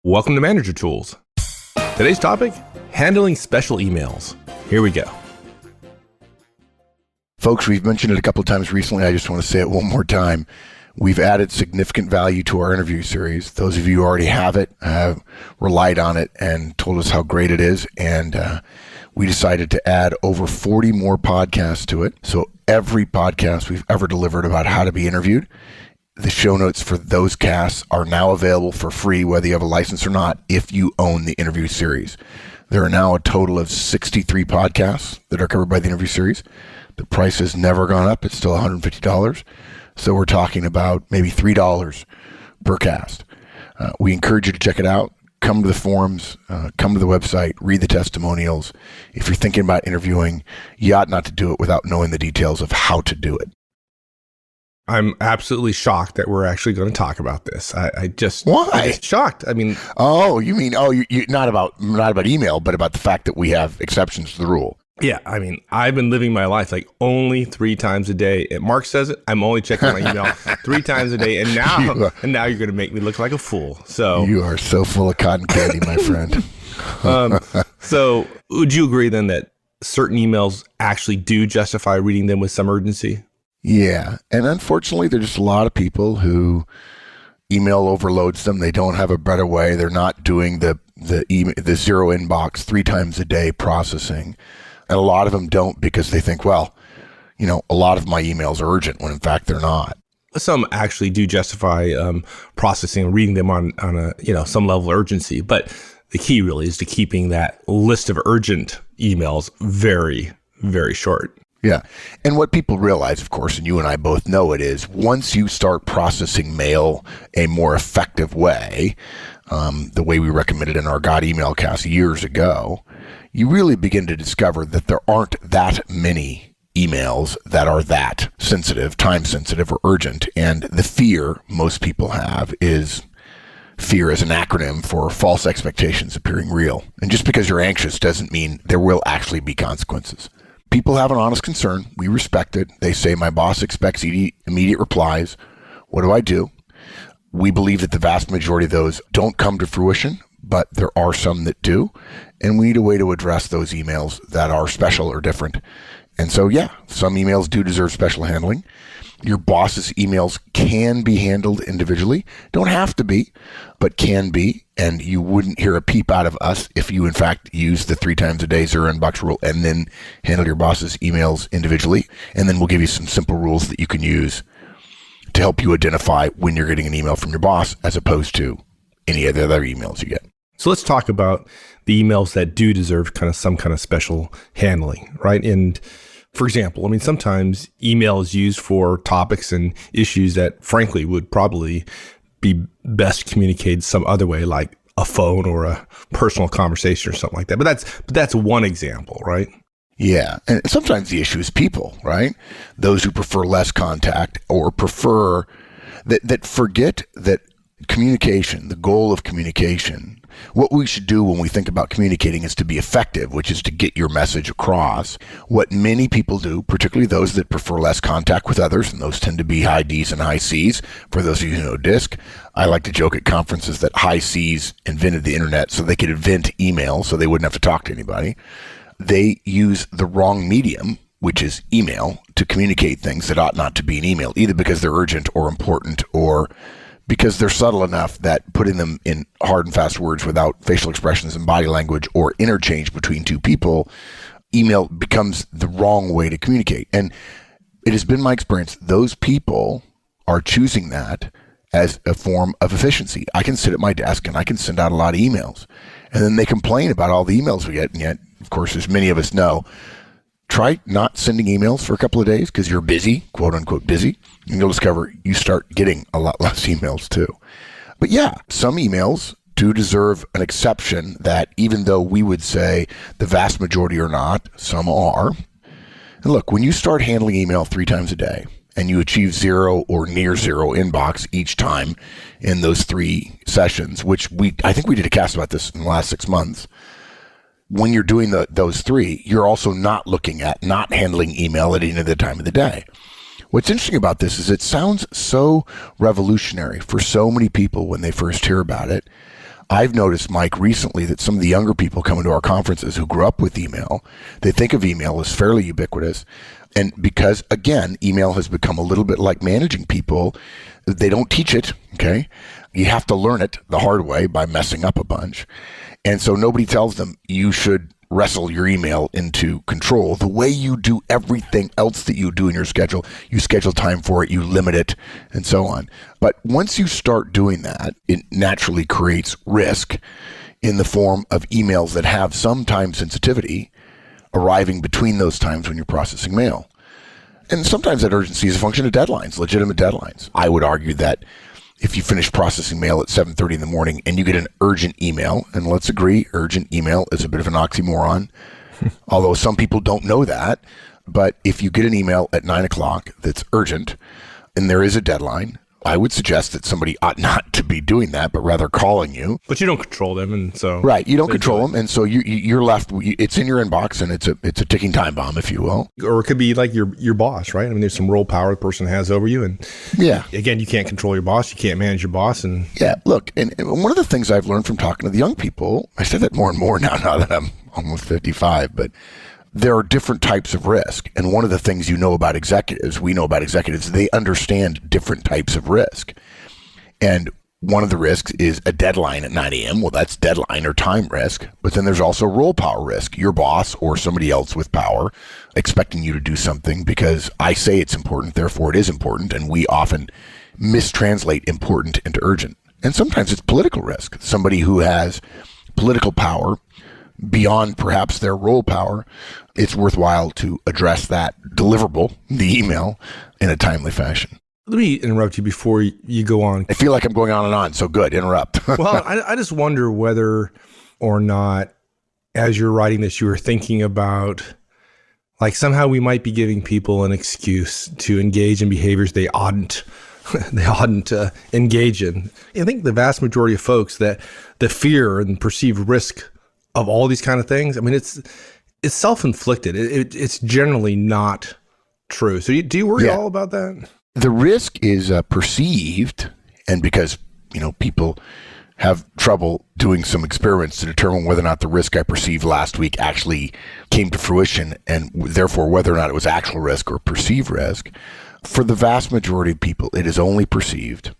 Welcome to Manager Tools. Today's topic, handling special emails. Here we go. Folks, we've mentioned it a couple of times recently. I just want to say it one more time. We've added significant value to our interview series. Those of you who already have it have relied on it and told us how great it is. And we decided to add over 40 more podcasts to it. So every podcast we've ever delivered about how to be interviewed, the show notes for those casts are now available for free, whether you have a license or not, if you own the interview series. There are now a total of 63 podcasts that are covered by the interview series. The price has never gone up. It's still $150. So we're talking about maybe $3 per cast. We encourage you to check it out. Come to the forums, come to the website, read the testimonials. If you're thinking about interviewing, you ought not to do it without knowing the details of how to do it. I'm absolutely shocked that we're actually going to talk about this. Why? I'm just shocked. I mean, you not about email, but about the fact that we have exceptions to the rule. Yeah, I mean, I've been living my life like only 3 times a day. And Mark says it. I'm only checking my email 3 times a day, and now you're going to make me look like a fool. So you are so full of cotton candy, my friend. So would you agree then that certain emails actually do justify reading them with some urgency? Yeah, and unfortunately, there's just a lot of people who email overloads them. They don't have a better way. They're not doing the zero inbox 3 times a day processing. And a lot of them don't because they think, well, a lot of my emails are urgent when in fact they're not. Some actually do justify processing and reading them on a some level of urgency. But the key really is to keeping that list of urgent emails very, very short. Yeah. And what people realize, of course, and you and I both know it, is once you start processing mail a more effective way, the way we recommended in our God Email Cast years ago, you really begin to discover that there aren't that many emails that are that sensitive, time sensitive, or urgent. And the fear most people have is fear as an acronym for false expectations appearing real. And just because you're anxious doesn't mean there will actually be consequences. People have an honest concern. We respect it. They say, my boss expects immediate replies. What do I do? We believe that the vast majority of those don't come to fruition, but there are some that do. And we need a way to address those emails that are special or different. And so, yeah, some emails do deserve special handling. Your boss's emails can be handled individually. Don't have to be, but can be. And you wouldn't hear a peep out of us if you, in fact, use the 3 times a day zero inbox rule and then handle your boss's emails individually. And then we'll give you some simple rules that you can use to help you identify when you're getting an email from your boss as opposed to any of the other emails you get. So let's talk about the emails that do deserve some kind of special handling, right? And for example, I mean, sometimes email is used for topics and issues that, frankly, would probably be best communicated some other way, like a phone or a personal conversation or something like that. But that's one example, right? Yeah. And sometimes the issue is people, right? Those who prefer less contact or prefer that forget that communication, the goal of communication, what we should do when we think about communicating is to be effective, which is to get your message across. What many people do, particularly those that prefer less contact with others, and those tend to be high D's and high C's. For those of you who know DISC, I like to joke at conferences that high C's invented the internet so they could invent email so they wouldn't have to talk to anybody. They use the wrong medium, which is email, to communicate things that ought not to be an email, either because they're urgent or important or because they're subtle enough that putting them in hard and fast words without facial expressions and body language or interchange between two people, email becomes the wrong way to communicate. And it has been my experience, those people are choosing that as a form of efficiency. I can sit at my desk and I can send out a lot of emails. And then they complain about all the emails we get. And yet, of course, as many of us know, try not sending emails for a couple of days because you're busy, quote unquote busy, and you'll discover you start getting a lot less emails too. But yeah, some emails do deserve an exception that even though we would say the vast majority are not, some are. And look, when you start handling email 3 times a day and you achieve zero or near zero inbox each time in those 3 sessions, which I think we did a cast about this in the last 6 months, when you're doing those 3, you're also not looking at not handling email at any other time of the day. What's interesting about this is it sounds so revolutionary for so many people when they first hear about it. I've noticed, Mike, recently that some of the younger people coming to our conferences who grew up with email, they think of email as fairly ubiquitous. And because, again, email has become a little bit like managing people, they don't teach it, okay? You have to learn it the hard way by messing up a bunch. And so nobody tells them you should wrestle your email into control the way you do everything else that you do in your schedule. You schedule time for it, you limit it, and so on. But once you start doing that, it naturally creates risk in the form of emails that have some time sensitivity arriving between those times when you're processing mail. And sometimes that urgency is a function of deadlines, legitimate deadlines. I would argue that if you finish processing mail at 7:30 in the morning and you get an urgent email, and let's agree, urgent email is a bit of an oxymoron, although some people don't know that, but if you get an email at 9 o'clock that's urgent and there is a deadline, I would suggest that somebody ought not to be doing that, but rather calling you. But you don't control them, and so right, you don't control them, and so you're left. It's in your inbox, and it's a ticking time bomb, if you will. Or it could be like your boss, right? I mean, there's some role power the person has over you, and again, you can't control your boss, you can't manage your boss, and look, and one of the things I've learned from talking to the young people, I say that more and more now that I'm almost 55, but there are different types of risk. And one of the things we know about executives, they understand different types of risk. And one of the risks is a deadline at 9 a.m. Well, that's deadline or time risk. But then there's also role power risk. Your boss or somebody else with power expecting you to do something because I say it's important, therefore it is important. And we often mistranslate important into urgent. And sometimes it's political risk. Somebody who has political power beyond perhaps their role power, it's worthwhile to address that deliverable, the email, in a timely fashion. Let me interrupt you before you go on. I feel like I'm going on and on, so good, interrupt. Well, I just wonder whether or not, as you're writing this, you were thinking about, like, somehow we might be giving people an excuse to engage in behaviors they oughtn't engage in. I think the vast majority of folks, that the fear and perceived risk of all these kind of things, I mean, it's self-inflicted. It's generally not true. So do you worry at all about that? The risk is perceived, and because people have trouble doing some experiments to determine whether or not the risk I perceived last week actually came to fruition, and therefore whether or not it was actual risk or perceived risk. For the vast majority of people, it is only perceived,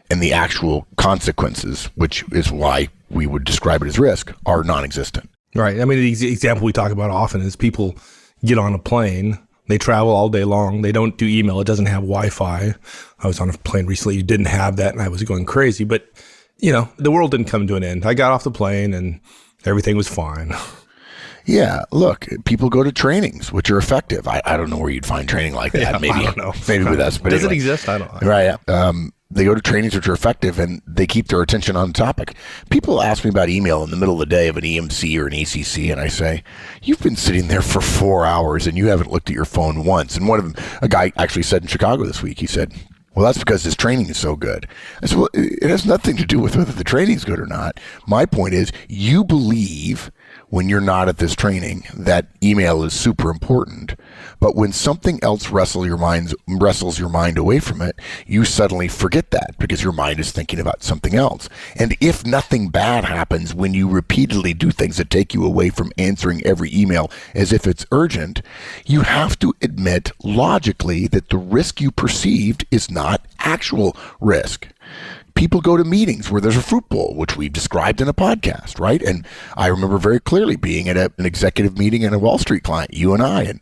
and the actual consequences, which is why we would describe it as risk, are non-existent. Right. I mean, the example we talk about often is people get on a plane, they travel all day long, they don't do email, it doesn't have Wi-Fi. I was on a plane recently, you didn't have that, and I was going crazy. But, the world didn't come to an end. I got off the plane, and everything was fine. Yeah, look, people go to trainings, which are effective. I don't know where you'd find training like that. Maybe, I don't know. Maybe with us. But does anyway. It exist? I don't know. Right. Yeah. They go to trainings which are effective, and they keep their attention on the topic. People ask me about email in the middle of the day of an EMC or an ACC, and I say, you've been sitting there for 4 hours, and you haven't looked at your phone once. And one of them, a guy actually said in Chicago this week, he said, well, that's because this training is so good. I said, well, it has nothing to do with whether the training is good or not. My point is, you believe when you're not at this training that email is super important, but when something else wrestles your mind away from it, you suddenly forget that because your mind is thinking about something else. And if nothing bad happens when you repeatedly do things that take you away from answering every email as if it's urgent, you have to admit logically that the risk you perceived is not actual risk. People go to meetings where there's a fruit bowl, which we've described in a podcast, right? And I remember very clearly being at an executive meeting and a Wall Street client, you and I, and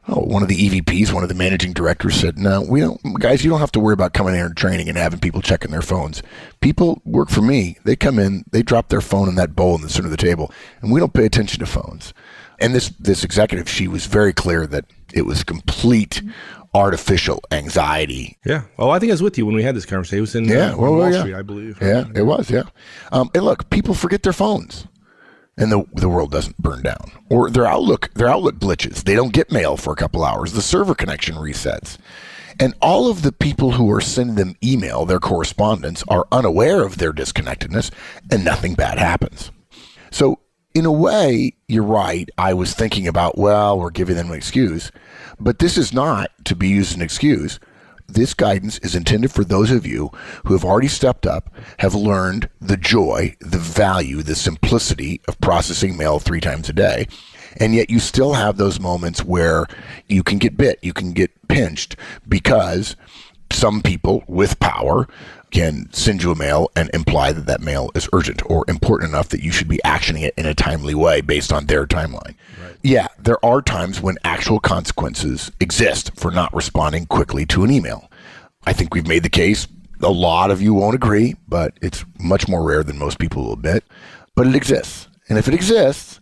one of the EVPs, one of the managing directors said, no, we don't, guys, you don't have to worry about coming here and training and having people checking their phones. People work for me. They come in, they drop their phone in that bowl in the center of the table, and we don't pay attention to phones. And this executive, she was very clear that it was complete artificial anxiety. Yeah. Oh, I think I was with you when we had this conversation. It was in Wall Street, I believe. Yeah, it was, yeah. And look, people forget their phones, and the world doesn't burn down. Or their Outlook glitches. They don't get mail for a couple hours. The server connection resets. And all of the people who are sending them email, their correspondence, are unaware of their disconnectedness, and nothing bad happens. So in a way, you're right. I was thinking about, well, we're giving them an excuse. But this is not to be used as an excuse this guidance is intended for those of you who have already stepped up, have learned the joy, the value, the simplicity of processing mail 3 times a day. And yet you still have those moments where you can get bit, you can get pinched, because some people with power can send you a mail and imply that that mail is urgent or important enough that you should be actioning it in a timely way based on their timeline. Right. Yeah, there are times when actual consequences exist for not responding quickly to an email. I think we've made the case. A lot of you won't agree, but it's much more rare than most people will admit. But it exists. And if it exists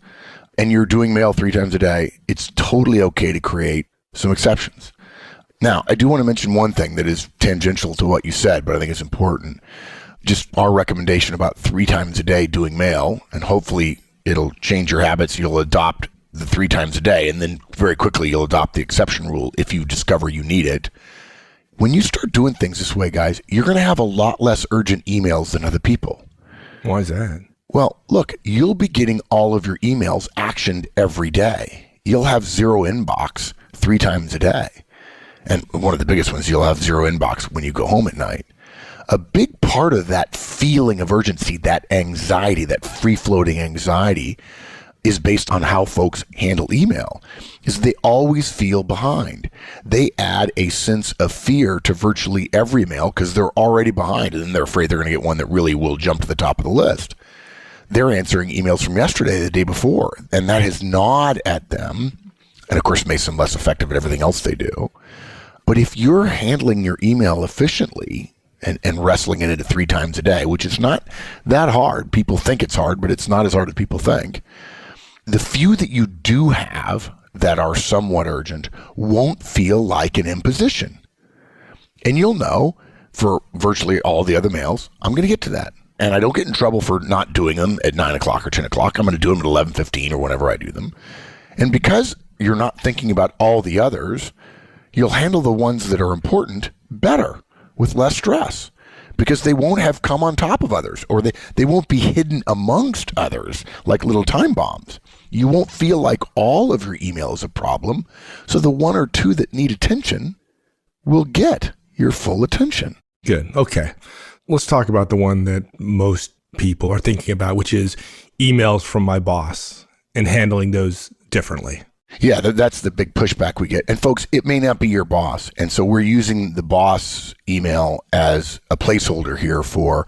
and you're doing mail 3 times a day, it's totally okay to create some exceptions. Now, I do want to mention one thing that is tangential to what you said, but I think it's important. Just our recommendation about 3 times a day doing mail, and hopefully it'll change your habits. You'll adopt the 3 times a day, and then very quickly you'll adopt the exception rule if you discover you need it. When you start doing things this way, guys, you're going to have a lot less urgent emails than other people. Why is that? Well, look, you'll be getting all of your emails actioned every day. You'll have 0 inbox 3 times a day. And one of the biggest ones, you'll have 0 inbox when you go home at night. A big part of that feeling of urgency, that anxiety, that free-floating anxiety, is based on how folks handle email, is they always feel behind. They add a sense of fear to virtually every mail because they're already behind, and then they're afraid they're going to get one that really will jump to the top of the list. They're answering emails from yesterday, the day before, and that has gnawed at them, and of course makes them less effective at everything else they do. But if you're handling your email efficiently and wrestling in it 3 times a day, which is not that hard, people think it's hard, but it's not as hard as people think. The few that you do have that are somewhat urgent won't feel like an imposition. And you'll know for virtually all the other mails, I'm going to get to that. And I don't get in trouble for not doing them at 9 o'clock or 10 o'clock. I'm going to do them at 11:15 or whenever I do them. And because you're not thinking about all the others, you'll handle the ones that are important better with less stress because they won't have come on top of others, or they won't be hidden amongst others like little time bombs. You won't feel like all of your email is a problem, so the 1 or 2 that need attention will get your full attention. Good. Okay. Let's talk about the one that most people are thinking about, which is emails from my boss and handling those differently. Yeah, that's the big pushback we get. And folks, it may not be your boss. And so we're using the boss email as a placeholder here for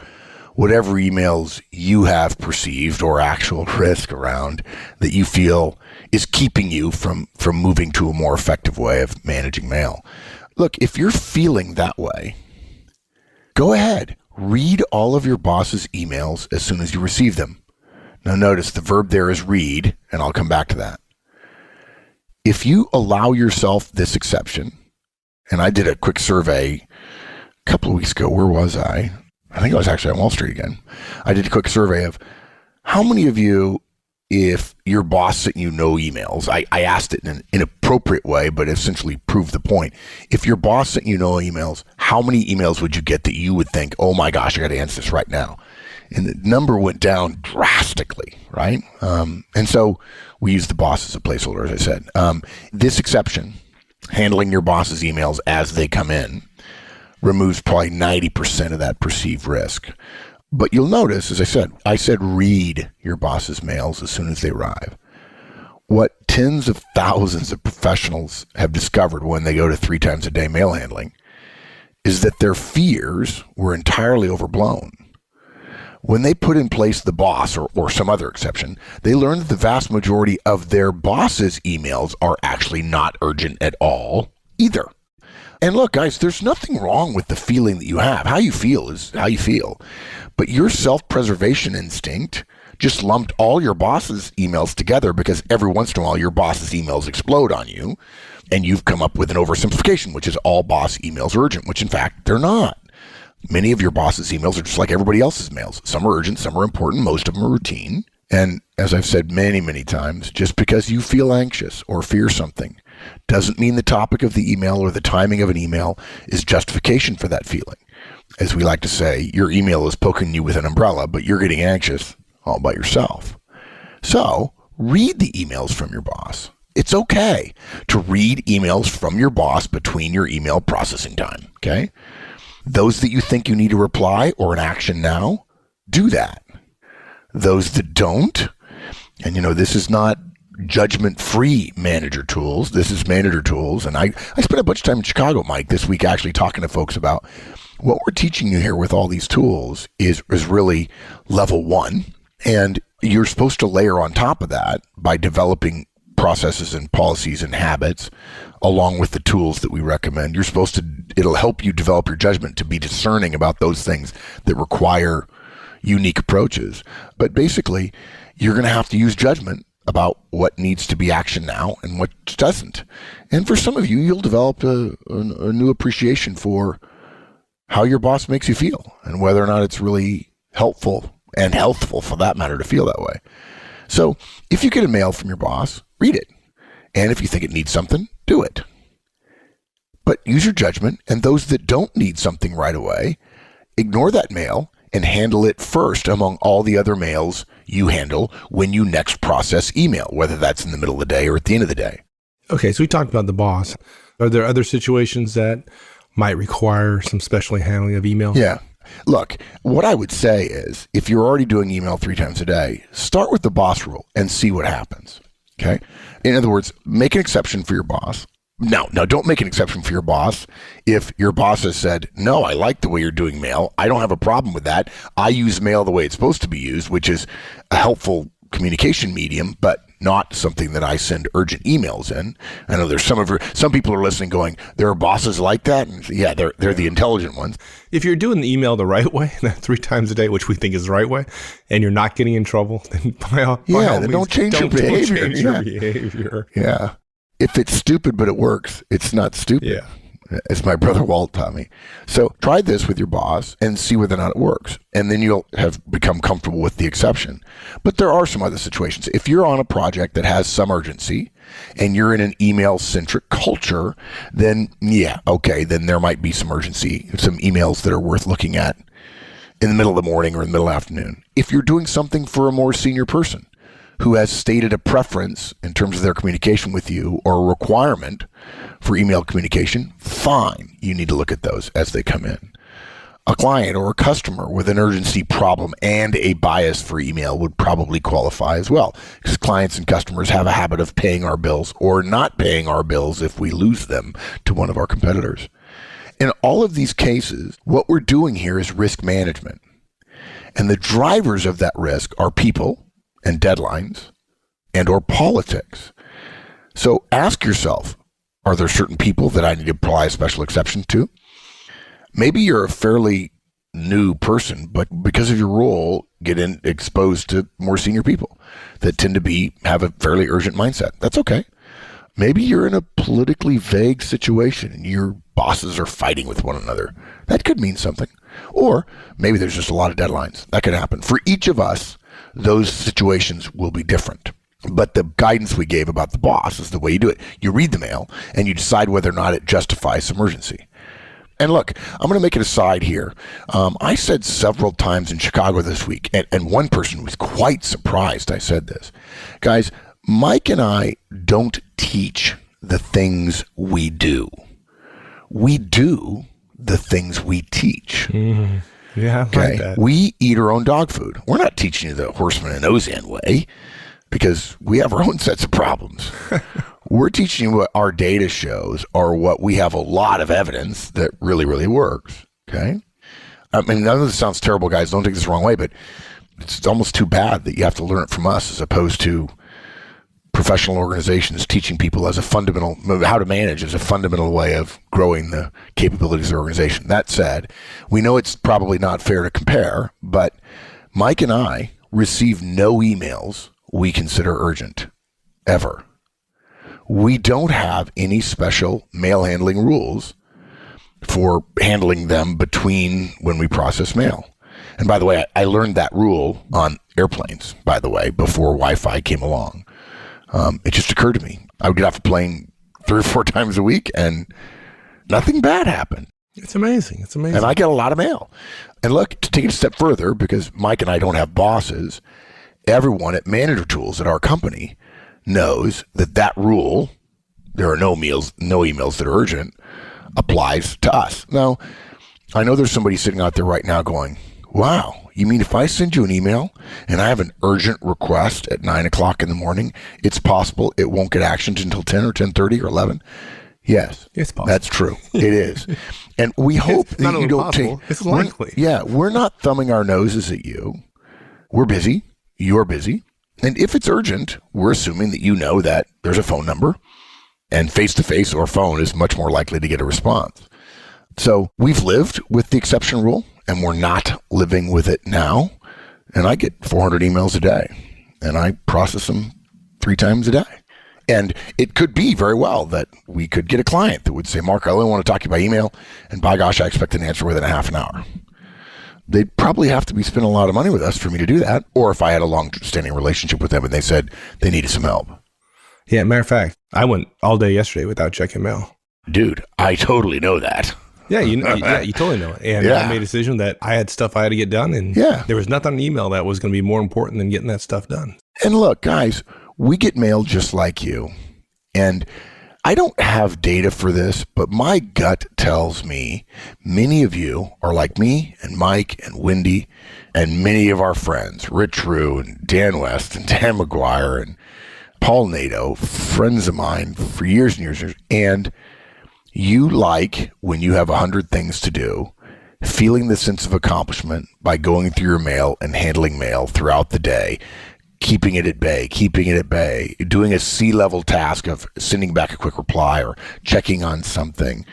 whatever emails you have perceived or actual risk around that you feel is keeping you from moving to a more effective way of managing mail. Look, if you're feeling that way, go ahead. Read all of your boss's emails as soon as you receive them. Now notice the verb there is read, and I'll come back to that. If you allow yourself this exception, and I did a quick survey a couple of weeks ago, where was I? I think I was actually on Wall Street again. I did a quick survey of how many of you, if your boss sent you no emails, I asked it in an inappropriate way, but essentially proved the point. If your boss sent you no emails, how many emails would you get that you would think, oh my gosh, I got to answer this right now? And the number went down drastically, right? And so we use the boss as a placeholder, as I said. This exception, handling your boss's emails as they come in, removes probably 90% of that perceived risk. But you'll notice, as I said read your boss's mails as soon as they arrive. What tens of thousands of professionals have discovered when they go to 3 times a day mail handling is that their fears were entirely overblown. When they put in place the boss or some other exception, they learned that the vast majority of their boss's emails are actually not urgent at all either. And look, guys, there's nothing wrong with the feeling that you have. How you feel is how you feel. But your self-preservation instinct just lumped all your boss's emails together because every once in a while your boss's emails explode on you, and you've come up with an oversimplification, which is all boss emails are urgent, which in fact they're not. Many of your boss's emails are just like everybody else's mails. Some are urgent, some are important, most of them are routine. And as I've said many, many times, just because you feel anxious or fear something doesn't mean the topic of the email or the timing of an email is justification for that feeling. As we like to say, your email is poking you with an umbrella, but you're getting anxious all by yourself. So read the emails from your boss It's okay to read emails from your boss between your email processing time, okay? Those that you think you need to reply or an action now, do that. Those that don't, and this is not judgment-free manager tools. This is manager tools. And I spent a bunch of time in Chicago, Mike, this week actually talking to folks about what we're teaching you here with all these tools is really level one. And you're supposed to layer on top of that by developing processes and policies and habits along with the tools that we recommend. It'll help you develop your judgment to be discerning about those things that require unique approaches. But basically, you're going to have to use judgment about what needs to be action now and what doesn't. And for some of you, you'll develop a new appreciation for how your boss makes you feel and whether or not it's really helpful and healthful, for that matter, to feel that way. So if you get a mail from your boss, read it. And if you think it needs something, do it. But use your judgment, and those that don't need something right away, ignore that mail and handle it first among all the other mails you handle when you next process email, whether that's in the middle of the day or at the end of the day. Okay, so we talked about the boss. Are there other situations that might require some special handling of email? Yeah. Look, what I would say is if you're already doing email 3 times a day, start with the boss rule and see what happens. Okay? In other words, make an exception for your boss. No, don't make an exception for your boss. If your boss has said, no, I like the way you're doing mail. I don't have a problem with that. I use mail the way it's supposed to be used, which is a helpful communication medium, but not something that I send urgent emails in. I know there's some people are listening going, there are bosses like that. And yeah, they're the intelligent ones. If you're doing the email the right way, 3 times a day, which we think is the right way, and you're not getting in trouble, then by all means, don't change your behavior. Don't change your behavior. Yeah. If it's stupid, but it works, it's not stupid. Yeah. As my brother Walt taught me. So try this with your boss and see whether or not it works. And then you'll have become comfortable with the exception. But there are some other situations. If you're on a project that has some urgency and you're in an email-centric culture, then then there might be some urgency, some emails that are worth looking at in the middle of the morning or in the middle of the afternoon. If you're doing something for a more senior person who has stated a preference in terms of their communication with you or a requirement for email communication, fine. You need to look at those as they come in. A client or a customer with an urgency problem and a bias for email would probably qualify as well, because clients and customers have a habit of paying our bills or not paying our bills if we lose them to one of our competitors. In all of these cases, what we're doing here is risk management. And the drivers of that risk are people and deadlines and or politics. So ask yourself, are there certain people that I need to apply a special exception to? Maybe you're a fairly new person, but because of your role, get exposed to more senior people that tend to have a fairly urgent mindset. That's okay. Maybe you're in a politically vague situation and your bosses are fighting with one another. That could mean something. Or maybe there's just a lot of deadlines. That could happen. For each of us, those situations will be different. But the guidance we gave about the boss is the way you do it. You read the mail and you decide whether or not it justifies some urgency. And look, I'm going to make it aside here. I said several times in Chicago this week, and one person was quite surprised I said this. Guys, Mike and I don't teach the things we do. We do the things we teach. Mm-hmm. Yeah, I like that. We eat our own dog food. We're not teaching you the Horseman and Ozan way because we have our own sets of problems. We're teaching you what our data shows or what we have a lot of evidence that really, really works. Okay? I mean, none of this sounds terrible, guys. Don't take this the wrong way, but it's almost too bad that you have to learn it from us as opposed to professional organizations teaching people as a fundamental, how to manage as a fundamental way of growing the capabilities of the organization. That said, we know it's probably not fair to compare, but Mike and I receive no emails we consider urgent, ever. We don't have any special mail handling rules for handling them between when we process mail. And by the way, I learned that rule on airplanes, by the way, before Wi-Fi came along. It just occurred to me. I would get off a plane 3 or 4 times a week and nothing bad happened. It's amazing. It's amazing. And I get a lot of mail. And look, to take it a step further, because Mike and I don't have bosses, everyone at Manager Tools at our company knows that rule, there are no emails that are urgent, applies to us. Now, I know there's somebody sitting out there right now going, wow, you mean if I send you an email and I have an urgent request at 9 o'clock in the morning, it's possible it won't get actioned until 10 or 10:30 or 11? Yes, it's possible. That's true. It is. And we hope that you don't take... It's likely. We're not thumbing our noses at you. We're busy. You're busy. And if it's urgent, we're assuming that you know that there's a phone number, and face-to-face or phone is much more likely to get a response. So we've lived with the exception rule, and we're not living with it now. And I get 400 emails a day, and I process them 3 times a day. And it could be very well that we could get a client that would say, Mark, I only want to talk to you by email, and by gosh, I expect an answer within a half an hour. They'd probably have to be spending a lot of money with us for me to do that, or if I had a long-standing relationship with them and they said they needed some help. Yeah, matter of fact, I went all day yesterday without checking mail. Dude, I totally know that. Yeah, you totally know it. And I made a decision that I had stuff I had to get done, and there was nothing on email that was going to be more important than getting that stuff done. And look, guys, we get mail just like you. And I don't have data for this, but my gut tells me many of you are like me and Mike and Wendy and many of our friends, Rich Rue and Dan West and Dan McGuire and Paul Nato, friends of mine for years and years and years. And you like, when you have 100 things to do, feeling the sense of accomplishment by going through your mail and handling mail throughout the day, keeping it at bay, doing a C-level task of sending back a quick reply or checking on something,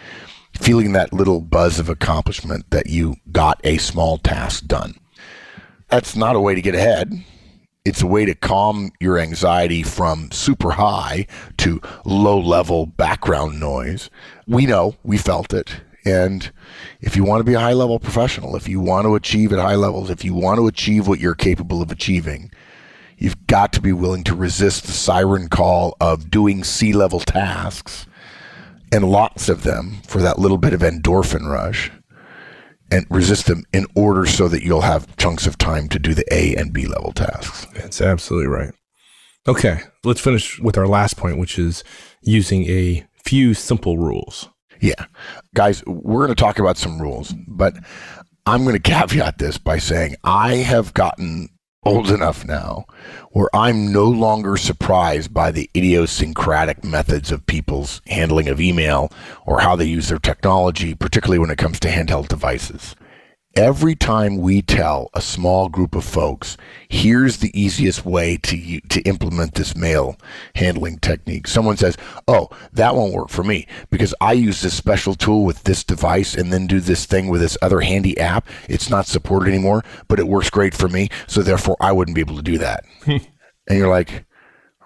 feeling that little buzz of accomplishment that you got a small task done. That's not a way to get ahead. It's a way to calm your anxiety from super high to low-level background noise. We know, we felt it. And if you want to be a high-level professional, if you want to achieve at high levels, if you want to achieve what you're capable of achieving, you've got to be willing to resist the siren call of doing C-level tasks, and lots of them, for that little bit of endorphin rush, and resist them in order so that you'll have chunks of time to do the A and B level tasks. That's absolutely right. Okay, let's finish with our last point, which is using a few simple rules. Yeah. Guys, we're going to talk about some rules, but I'm going to caveat this by saying I have gotten old enough now where I'm no longer surprised by the idiosyncratic methods of people's handling of email or how they use their technology, particularly when it comes to handheld devices. Every time we tell a small group of folks, here's the easiest way to implement this mail handling technique, someone says, oh, that won't work for me because I use this special tool with this device and then do this thing with this other handy app. It's not supported anymore, but it works great for me, so therefore I wouldn't be able to do that. And you're like,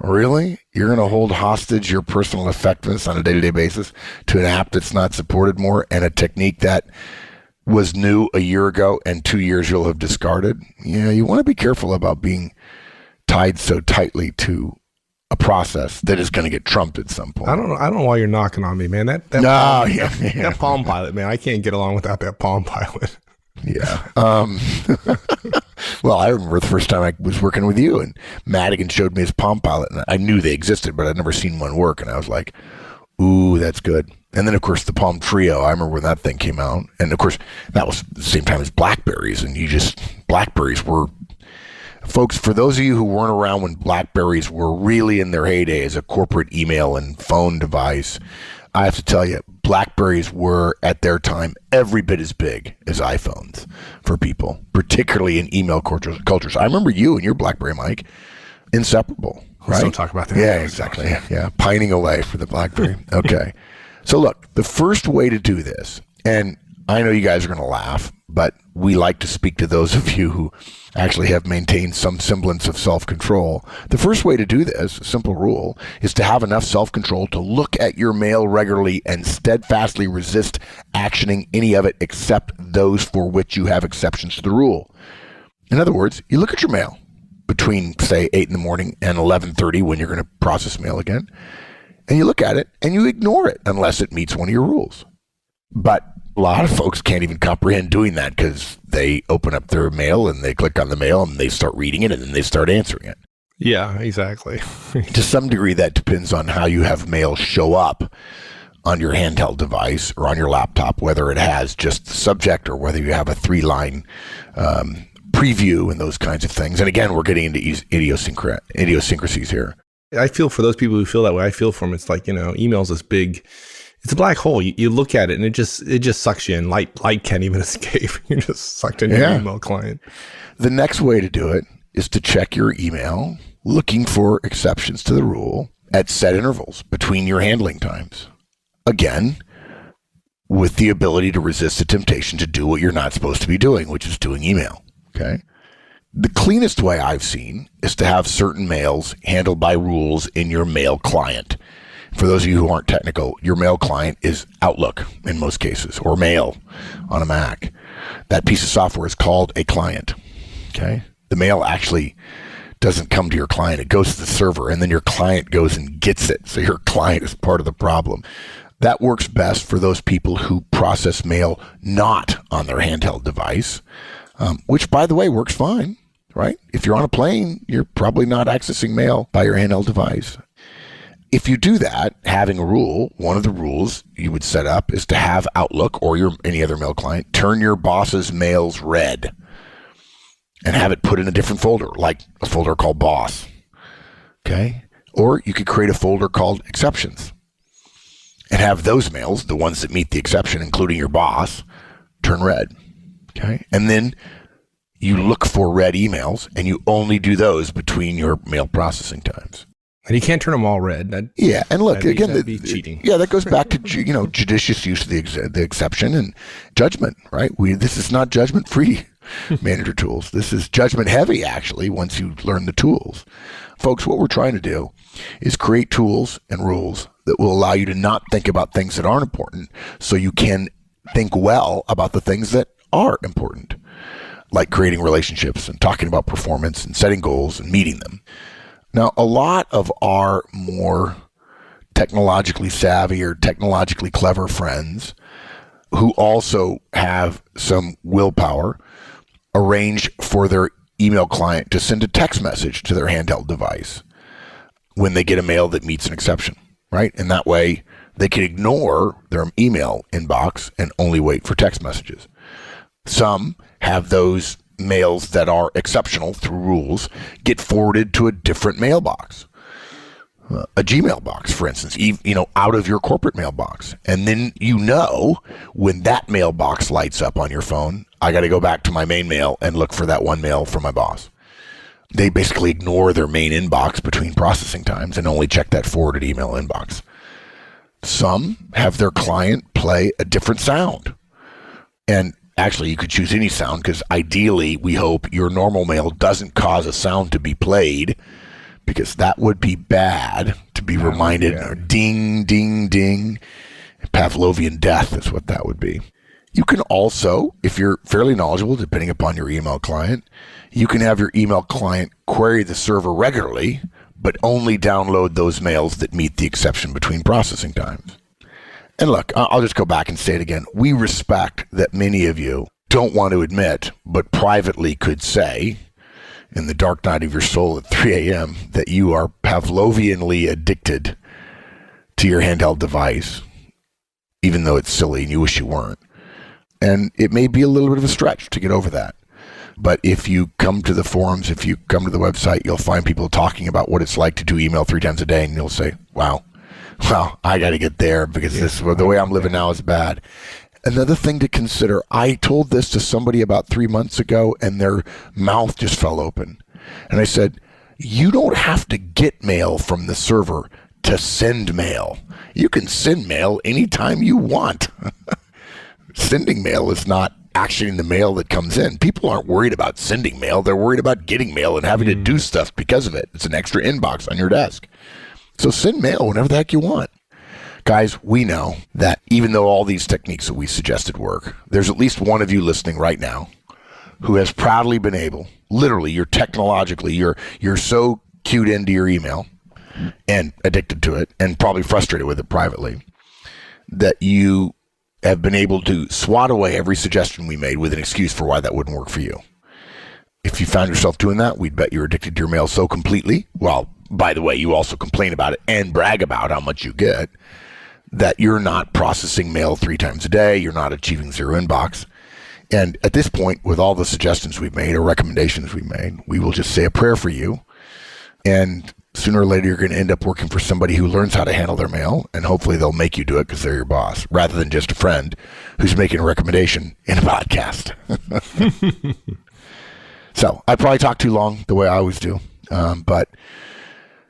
really? You're going to hold hostage your personal effectiveness on a day-to-day basis to an app that's not supported more and a technique that was new a year ago and 2 years you'll have discarded? Yeah, you want to be careful about being tied so tightly to a process that is going to get trumped at some point. I don't know why you're knocking on me, man. That Palm Pilot, man, I can't get along without that Palm Pilot. Yeah. Well, I remember the first time I was working with you and Madigan showed me his Palm Pilot, and I knew they existed, but I'd never seen one work, and I was like, ooh, that's good. And then, of course, the Palm Trio, I remember when that thing came out. And, of course, that was the same time as BlackBerries. And BlackBerries were, folks, for those of you who weren't around when BlackBerries were really in their heyday as a corporate email and phone device, I have to tell you, BlackBerries were, at their time, every bit as big as iPhones for people, particularly in email cultures. I remember you and your BlackBerry, Mike, inseparable, right? Let's don't talk about that. Yeah, exactly. Yeah, pining away for the BlackBerry. Okay. So look, the first way to do this, and I know you guys are going to laugh, but we like to speak to those of you who actually have maintained some semblance of self-control. The first way to do this, a simple rule, is to have enough self-control to look at your mail regularly and steadfastly resist actioning any of it except those for which you have exceptions to the rule. In other words, you look at your mail between, say, 8 in the morning and 11:30 when you're going to process mail again, and you look at it and you ignore it unless it meets one of your rules. But a lot of folks can't even comprehend doing that because they open up their mail and they click on the mail and they start reading it and then they start answering it. Yeah, exactly. To some degree, that depends on how you have mail show up on your handheld device or on your laptop, whether it has just the subject or whether you have a 3-line preview and those kinds of things. And again, we're getting into idiosyncrasies here. I feel for those people who feel that way. I feel for them. It's like, email's this big, it's a black hole. You look at it and it just sucks you in. Light can't even escape. You're just sucked into your email client. The next way to do it is to check your email, looking for exceptions to the rule at set intervals between your handling times. Again, with the ability to resist the temptation to do what you're not supposed to be doing, which is doing email. Okay. The cleanest way I've seen is to have certain mails handled by rules in your mail client. For those of you who aren't technical, your mail client is Outlook in most cases, or Mail on a Mac. That piece of software is called a client. Okay. The mail actually doesn't come to your client. It goes to the server, and then your client goes and gets it. So your client is part of the problem. That works best for those people who process mail not on their handheld device, which, by the way, works fine, right? If you're on a plane, you're probably not accessing mail by your handheld device. If you do that, having a rule, one of the rules you would set up is to have Outlook or any other mail client turn your boss's mails red and have it put in a different folder, like a folder called Boss. Okay? Or you could create a folder called Exceptions and have those mails, the ones that meet the exception, including your boss, turn red. Okay? And then you look for red emails and you only do those between your mail processing times. And you can't turn them all red. And look, again, that'd be cheating. Yeah, that goes back to judicious use of the exception and judgment, right? This is not judgment-free manager tools. This is judgment-heavy, actually, once you learn the tools. Folks, what we're trying to do is create tools and rules that will allow you to not think about things that aren't important so you can think well about the things that are important, like creating relationships and talking about performance and setting goals and meeting them. Now, a lot of our more technologically savvy or technologically clever friends who also have some willpower arrange for their email client to send a text message to their handheld device when they get a mail that meets an exception, right? And that way they can ignore their email inbox and only wait for text messages. Some have those mails that are exceptional through rules get forwarded to a different mailbox, a Gmail box, for instance, out of your corporate mailbox. And then when that mailbox lights up on your phone, I got to go back to my main mail and look for that one mail from my boss. They basically ignore their main inbox between processing times and only check that forwarded email inbox. Some have their client play a different sound. And actually, you could choose any sound because ideally, we hope your normal mail doesn't cause a sound to be played because that would be bad to be reminded. Yeah. Ding, ding, ding. Pavlovian death is what that would be. You can also, if you're fairly knowledgeable, depending upon your email client, you can have your email client query the server regularly, but only download those mails that meet the exception between processing times. And look, I'll just go back and say it again. We respect that many of you don't want to admit, but privately could say in the dark night of your soul at 3 a.m. that you are Pavlovianly addicted to your handheld device, even though it's silly and you wish you weren't. And it may be a little bit of a stretch to get over that. But if you come to the forums, if you come to the website, you'll find people talking about what it's like to do email 3 times a day, and you'll say, wow, I got to get there because the way I'm living now is bad. Another thing to consider, I told this to somebody about 3 months ago, and their mouth just fell open. And I said, you don't have to get mail from the server to send mail. You can send mail anytime you want. Sending mail is not actioning the mail that comes in. People aren't worried about sending mail. They're worried about getting mail and having to do stuff because of it. It's an extra inbox on your desk. So send mail whenever the heck you want. Guys, we know that even though all these techniques that we suggested work, there's at least one of you listening right now who has proudly been able, literally, you're so cued into your email and addicted to it and probably frustrated with it privately that you have been able to swat away every suggestion we made with an excuse for why that wouldn't work for you. If you found yourself doing that, we'd bet you're addicted to your mail so completely. Well, by the way, you also complain about it and brag about how much you get, that you're not processing mail 3 times a day. You're not achieving zero inbox. And at this point, with all the suggestions we've made or recommendations we've made, we will just say a prayer for you. And sooner or later, you're going to end up working for somebody who learns how to handle their mail. And hopefully they'll make you do it because they're your boss, rather than just a friend who's making a recommendation in a podcast. So I probably talk too long the way I always do. But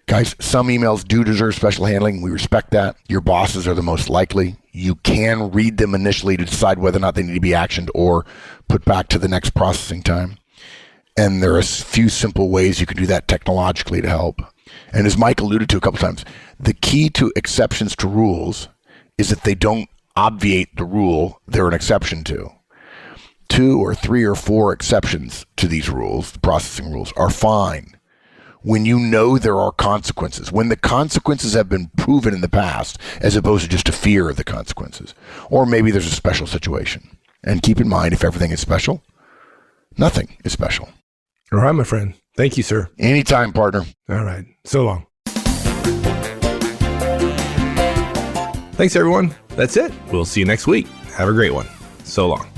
guys, some emails do deserve special handling. We respect that. Your bosses are the most likely. You can read them initially to decide whether or not they need to be actioned or put back to the next processing time. And there are a few simple ways you can do that technologically to help. And as Mike alluded to a couple times, the key to exceptions to rules is that they don't obviate the rule they're an exception to. 2 or 3 or 4 exceptions to these rules, the processing rules, are fine when you know there are consequences, when the consequences have been proven in the past, as opposed to just a fear of the consequences. Or maybe there's a special situation. And keep in mind, if everything is special, nothing is special. All right, my friend. Thank you, sir. Anytime, partner. All right. So long. Thanks, everyone. That's it. We'll see you next week. Have a great one. So long.